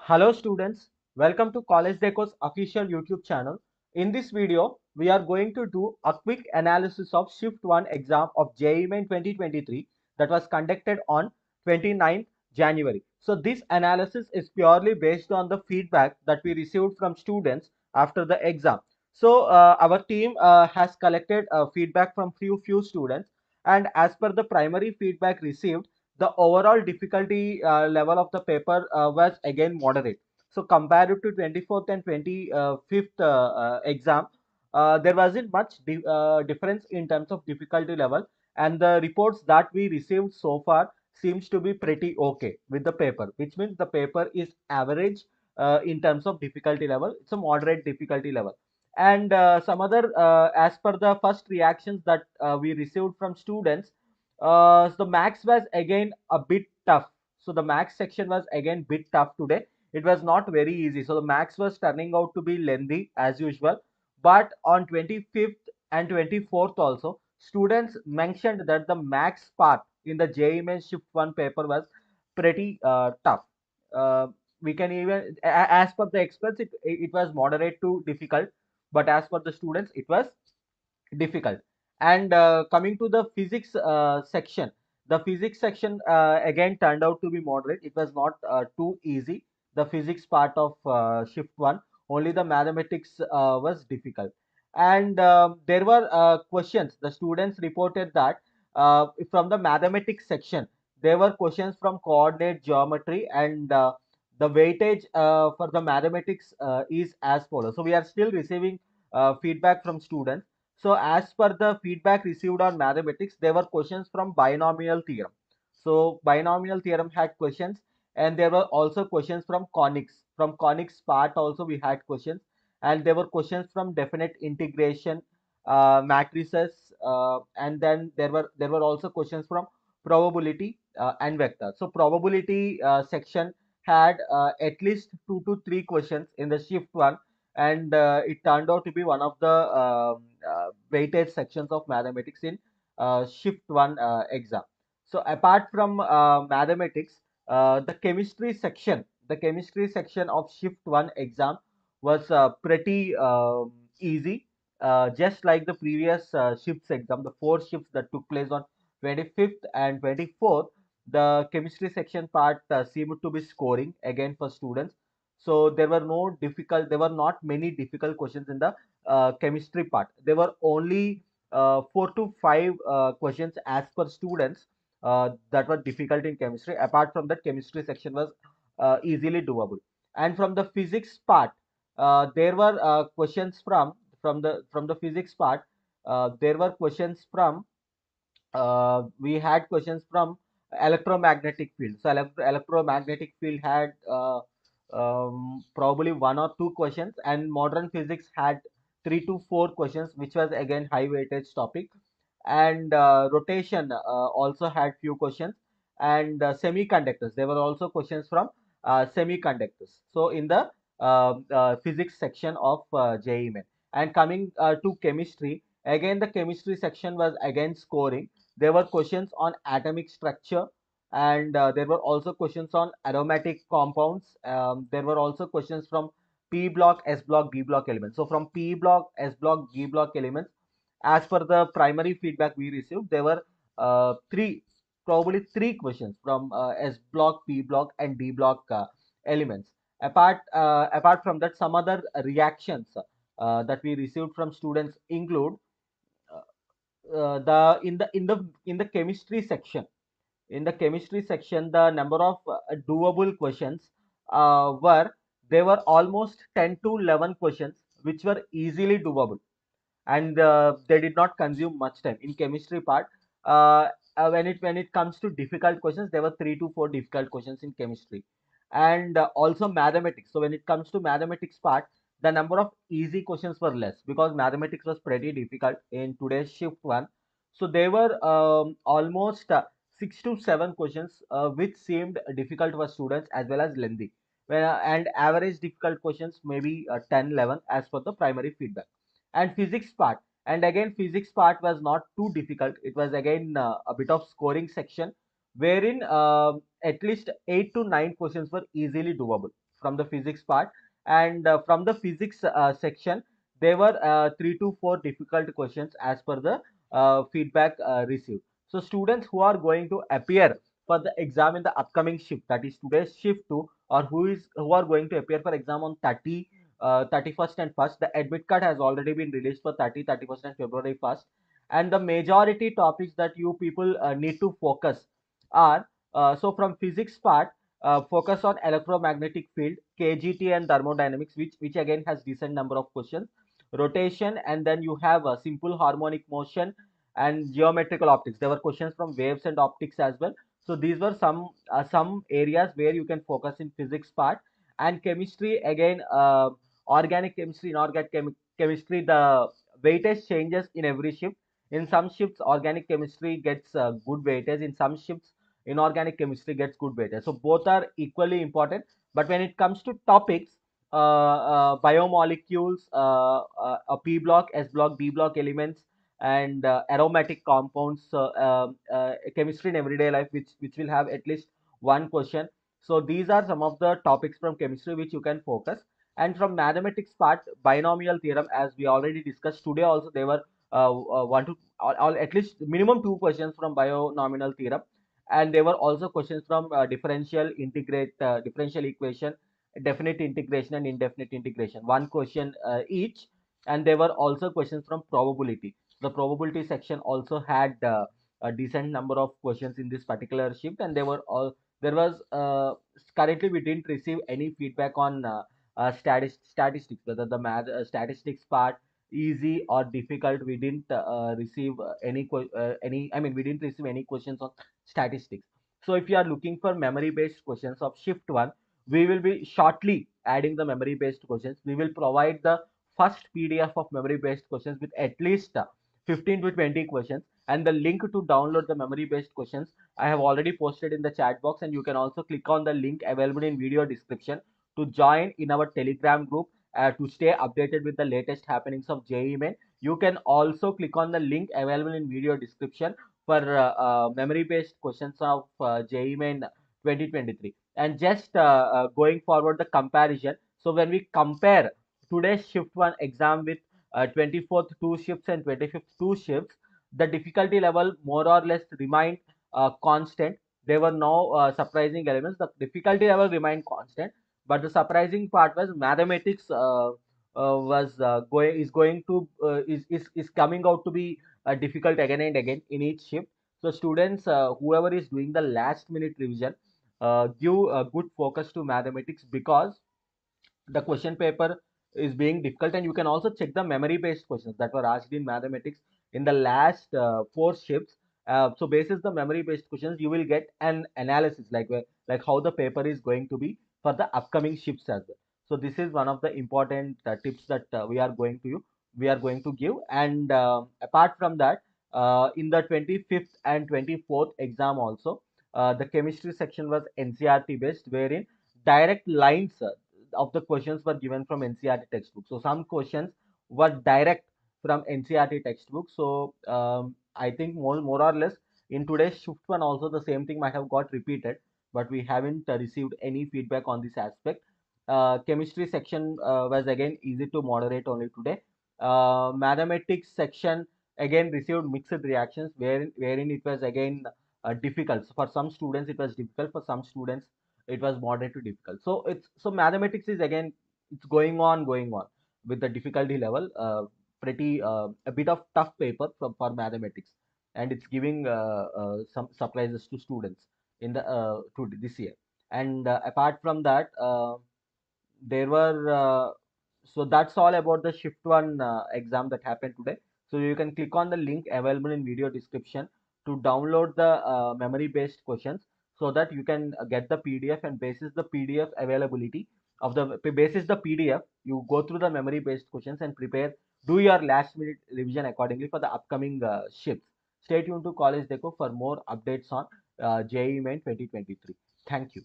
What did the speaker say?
Hello students, welcome to CollegeDekho's official YouTube channel. In this video, we are going to do a quick analysis of Shift 1 exam of JEE Main 2023 that was conducted on 29th January. So this analysis is purely based on the feedback that we received from students after the exam. So our team has collected feedback from few students, and as per the primary feedback received, the overall difficulty level of the paper was again moderate. So compared to 24th and 25th exam, there wasn't much difference in terms of difficulty level, and the reports that we received so far seems to be pretty okay with the paper, which means the paper is average in terms of difficulty level. It's a moderate difficulty level. And some other, as per the first reactions that we received from students, the max was again a bit tough. So the max section was again bit tough today. It was not very easy. So the max was turning out to be lengthy as usual. But on 25th and 24th also, students mentioned that the max part in the JEE Main Shift 1 paper was pretty tough. Uh, we can even, as per the experts, it was moderate to difficult. But as per the students, it was difficult. And coming to the physics section, the physics section again turned out to be moderate. It was not too easy, the physics part of shift 1. Only the mathematics was difficult. And there were questions. The students reported that from the mathematics section, there were questions from coordinate geometry, and the weightage for the mathematics is as follows. So we are still receiving feedback from students. So as per the feedback received on mathematics, there were questions from binomial theorem. So binomial theorem had questions, and there were also questions from conics. From conics part also we had questions, and there were questions from definite integration, matrices, and then there were also questions from probability and vector. So probability section had at least 2 to 3 questions in the shift one, and it turned out to be one of the weighted sections of mathematics in shift 1 exam. So apart from mathematics, the chemistry section of shift 1 exam was pretty easy, just like the previous shifts exam, the 4 shifts that took place on 25th and 24th. The chemistry section part seemed to be scoring again for students. So there were not many difficult questions in the chemistry part. There were only 4 to 5 questions as per students that were difficult in chemistry. Apart from that, chemistry section was easily doable. And from the physics part, there were questions from the physics part. There were questions from we had questions from electromagnetic field. So electromagnetic field had probably 1 or 2 questions, and modern physics had 3 to 4 questions, which was again high weightage topic. And rotation also had few questions, and semiconductors, there were also questions from semiconductors. So in the physics section of JEE Main. And coming to chemistry, again the chemistry section was again scoring. There were questions on atomic structure, and there were also questions on aromatic compounds. There were also questions from P block, S block, D block elements. So from P block, S block, D block elements, as per the primary feedback we received, there were probably three questions from S block, P block, and D block elements. Apart from that, some other reactions that we received from students include the in the chemistry section. In the chemistry section, the number of doable questions were there were almost 10 to 11 questions which were easily doable, and they did not consume much time in chemistry part. When it comes to difficult questions, there were 3 to 4 difficult questions in chemistry. And also mathematics. So when it comes to mathematics part, the number of easy questions were less because mathematics was pretty difficult in today's shift one. So there were almost 6 to 7 questions which seemed difficult for students as well as lengthy, and average difficult questions maybe 10 11 as per the primary feedback. And physics part, and again physics part was not too difficult. It was again a bit of scoring section, wherein at least 8 to 9 questions were easily doable. from the physics part. And from the physics section, there were 3 to 4 difficult questions as per the feedback received. So students who are going to appear for the exam in the upcoming shift, that is today's shift 2, or who are going to appear for exam on 31st and 1st, the admit card has already been released for 31st and February 1st. And the majority topics that you people need to focus are, so from physics part, focus on electromagnetic field, KGT and thermodynamics, which again has decent number of questions. Rotation, and then you have a simple harmonic motion and geometrical optics. There were questions from waves and optics as well. So these were some areas where you can focus in physics part. And chemistry again, organic chemistry, inorganic chemistry, the weightage changes in every shift. In some shifts, organic chemistry gets good weightage. In some shifts, inorganic chemistry gets good weightage. So both are equally important. But when it comes to topics, biomolecules, P block, S block, D block elements, and aromatic compounds, chemistry in everyday life, which will have at least one question. So these are some of the topics from chemistry which you can focus. And from mathematics part, binomial theorem, as we already discussed today, also there were one to at least minimum 2 questions from binomial theorem. And there were also questions from differential equation, definite integration and indefinite integration, one question each. And there were also questions from probability. The probability section also had a decent number of questions in this particular shift. And there was currently we didn't receive any feedback on statistics, whether the math statistics part easy or difficult. We didn't receive any, we didn't receive any questions on statistics. So if you are looking for memory based questions of shift 1, we will be shortly adding the memory based questions. We will provide the first PDF of memory based questions with at least 15 to 20 questions, and the link to download the memory based questions I have already posted in the chat box. And you can also click on the link available in video description to join in our Telegram group to stay updated with the latest happenings of JEE Main. You can also click on the link available in video description for memory based questions of JEE Main 2023. And just going forward, the comparison. So when we compare today's shift 1 exam with 24th 2 shifts and 25th 2 shifts, the difficulty level more or less remained constant. There were no surprising elements. The difficulty level remained constant, but the surprising part was mathematics was going to is coming out to be difficult again and again in each shift. So students, whoever is doing the last minute revision, give a good focus to mathematics, because the question paper is being difficult. And you can also check the memory based questions that were asked in mathematics in the last 4 shifts. So basis the memory based questions, you will get an analysis like how the paper is going to be for the upcoming shifts as well. So this is one of the important tips that we are going to give. And apart from that, in the 25th and 24th exam also, the chemistry section was NCRT based, wherein direct lines of the questions were given from NCRT textbook. So some questions were direct from NCRT textbook. So I think more or less in today's shift 1 also the same thing might have got repeated, but we haven't received any feedback on this aspect. Chemistry section was again easy to moderate only today. Mathematics section again received mixed reactions, wherein it was again difficult. So for some students it was difficult, for some students it was moderate to difficult. So mathematics is again, it's going on with the difficulty level, pretty a bit of tough paper for mathematics. And it's giving some surprises to students in the to this year. And apart from that, there were so that's all about the shift 1 exam that happened today. So you can click on the link available in video description to download the memory based questions, so that you can get the PDF. And basis the PDF availability of the basis the PDF, you go through the memory based questions and do your last minute revision accordingly for the upcoming shifts. Stay tuned to CollegeDekho for more updates on JEE Main 2023. Thank you.